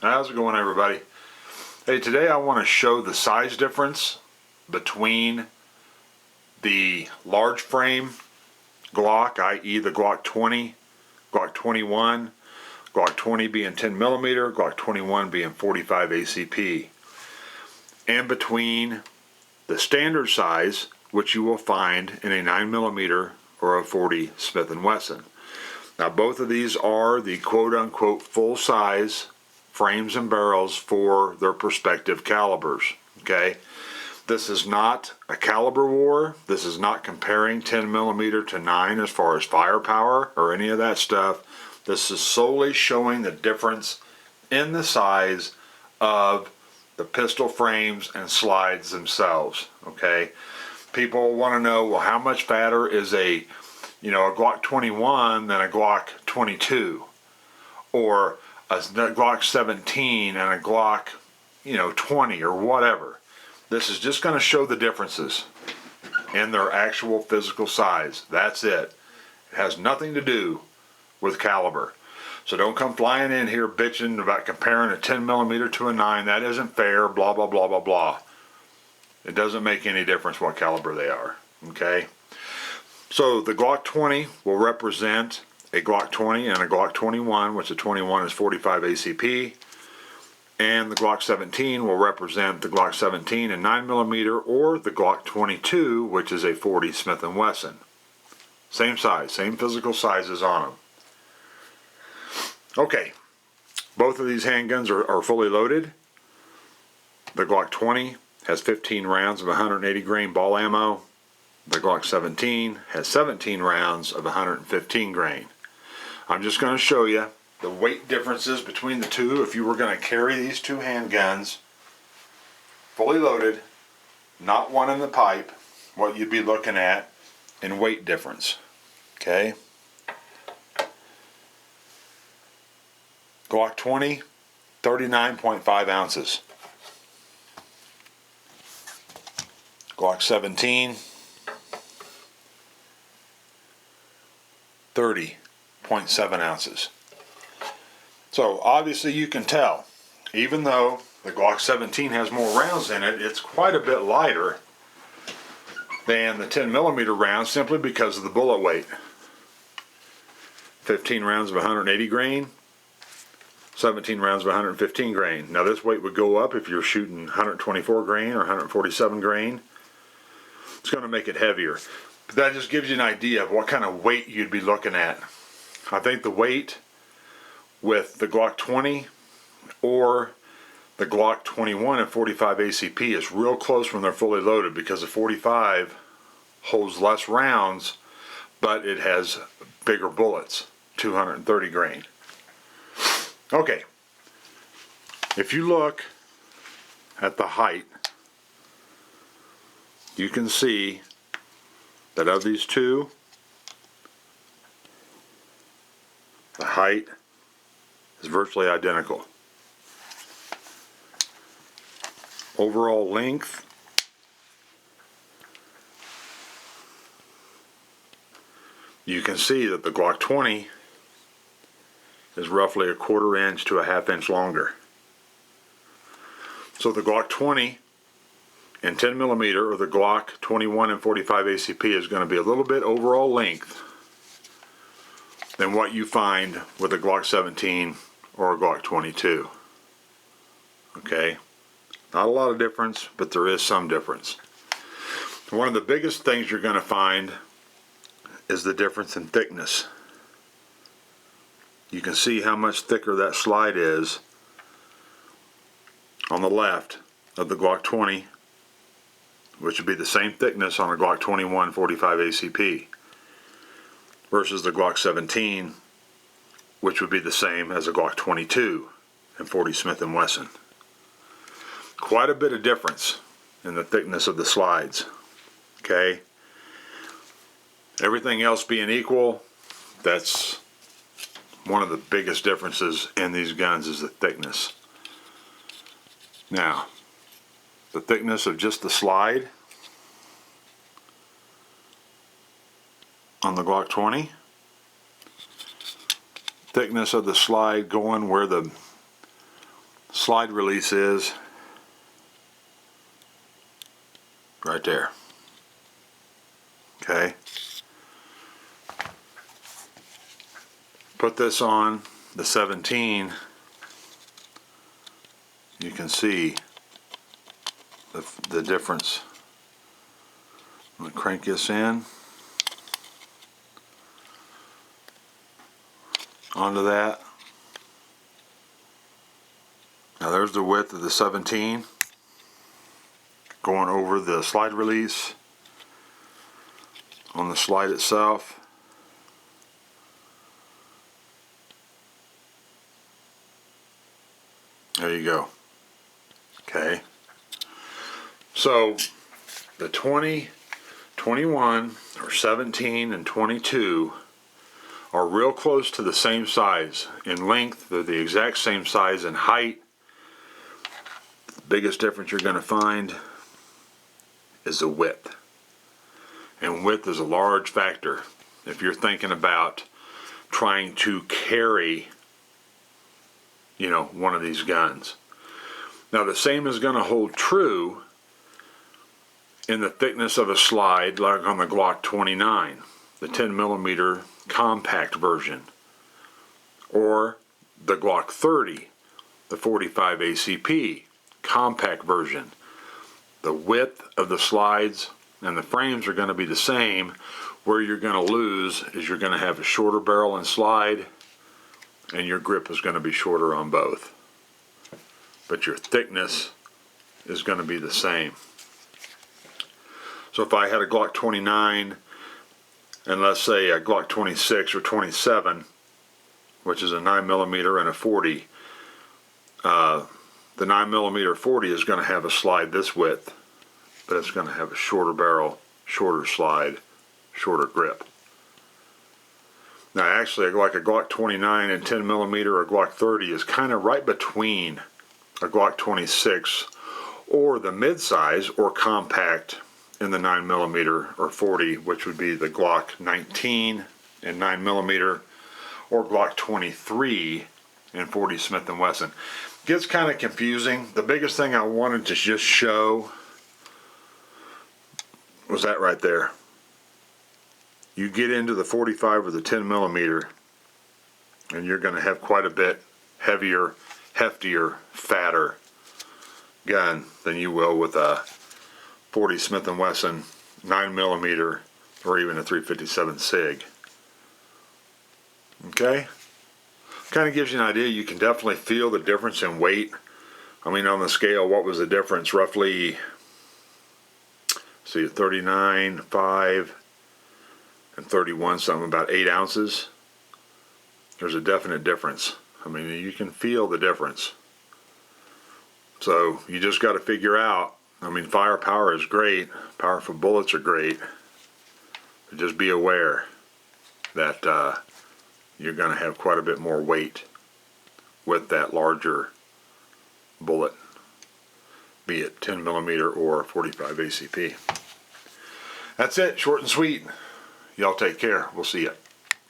How's it going, everybody? Hey, today I want to show the size difference between the large frame Glock, i.e. the Glock 20, Glock 21, Glock 20 being 10 millimeter, Glock 21 being 45 ACP, and between the standard size, which you will find in a 9 millimeter or a 40 Smith & Wesson. Now, both of these are the quote-unquote full-size frames and barrels for their respective calibers. Okay, this is not a caliber war. This is not comparing 10 millimeter to 9 as far as firepower or any of that stuff. This is solely showing the difference in the size of the pistol frames and slides themselves. Okay, people want to know, well, how much fatter is a Glock 21 than a Glock 22, or a Glock 17 and a Glock 20 or whatever. This is just going to show the differences in their actual physical size. That's it. It has nothing to do with caliber. So don't come flying in here bitching about comparing a 10 millimeter to a 9. That isn't fair, blah blah blah blah blah. It doesn't make any difference what caliber they are. Okay, so the Glock 20 will represent a Glock 20 and a Glock 21, which the 21 is 45 ACP, and the Glock 17 will represent the Glock 17 in 9 millimeter or the Glock 22, which is a 40 Smith & Wesson. Same size, same physical sizes on them. Okay, both of these handguns are fully loaded. The Glock 20 has 15 rounds of 180 grain ball ammo. The Glock 17 has 17 rounds of 115 grain. I'm just going to show you the weight differences between the two. If you were going to carry these two handguns fully loaded, not one in the pipe, what you'd be looking at in weight difference. Okay. Glock 20, 39.5 ounces. Glock 17, 30.7 ounces. So obviously you can tell, even though the Glock 17 has more rounds in it, it's quite a bit lighter than the 10 millimeter rounds simply because of the bullet weight. 15 rounds of 180 grain, 17 rounds of 115 grain. Now this weight would go up if you're shooting 124 grain or 147 grain. It's going to make it heavier. But that just gives you an idea of what kind of weight you'd be looking at. I think the weight with the Glock 20 or the Glock 21 and 45 ACP is real close when they're fully loaded, because the 45 holds less rounds, but it has bigger bullets, 230 grain. Okay, if you look at the height, you can see that of these two, the height is virtually identical. Overall length, you can see that the Glock 20 is roughly a 1/4 inch to a 1/2 inch longer. So the Glock 20 in 10 millimeter or the Glock 21 and 45 ACP is going to be a little bit overall length than what you find with a Glock 17 or a Glock 22. Okay, not a lot of difference, but there is some difference. One of the biggest things you're going to find is the difference in thickness. You can see how much thicker that slide is on the left of the Glock 20, which would be the same thickness on a Glock 21 45 ACP, versus the Glock 17, which would be the same as a Glock 22 and 40 Smith & Wesson. Quite a bit of difference in the thickness of the slides. Okay, everything else being equal, that's one of the biggest differences in these guns, is the thickness. Now, the thickness of just the slide on the Glock 20, thickness of the slide going where the slide release is. Right there. Okay. Put this on the 17. You can see the difference. I'm going to crank this in onto that. Now there's the width of the 17 going over the slide release on the slide itself. There you go. Okay. So the 20, 21, or 17 and 22 are real close to the same size. In length, they're the exact same size. In height, the biggest difference you're going to find is the width. And width is a large factor if you're thinking about trying to carry, you know, one of these guns. Now the same is going to hold true in the thickness of a slide, like on the Glock 29, the 10mm compact version, or the Glock 30, the 45 ACP compact version. The width of the slides and the frames are going to be the same. Where you're going to lose is you're going to have a shorter barrel and slide, and your grip is going to be shorter on both. But your thickness is going to be the same. So if I had a Glock 29 and let's say a Glock 26 or 27, which is a 9mm and a 40, the 9mm 40 is going to have a slide this width, but it's going to have a shorter barrel, shorter slide, shorter grip. Now actually, like a Glock 29 and 10mm or a Glock 30 is kind of right between a Glock 26 or the mid-size or compact in the 9mm or 40, which would be the Glock 19 and 9mm, or Glock 23 and 40 Smith & Wesson. Gets kind of confusing. The biggest thing I wanted to just show was that right there. You get into the 45 or the 10mm and you're going to have quite a bit heavier, heftier, fatter gun than you will with a 40 Smith & Wesson 9mm or even a 357 SIG. Okay? Kind of gives you an idea. You can definitely feel the difference in weight. I mean, on the scale, what was the difference? Roughly, see, 39, 5, and 31, something about 8 ounces. There's a definite difference. I mean, you can feel the difference. So you just got to figure out, I mean, firepower is great, powerful bullets are great, but just be aware that you're going to have quite a bit more weight with that larger bullet, be it 10mm or 45 ACP. That's it, short and sweet. Y'all take care. We'll see ya.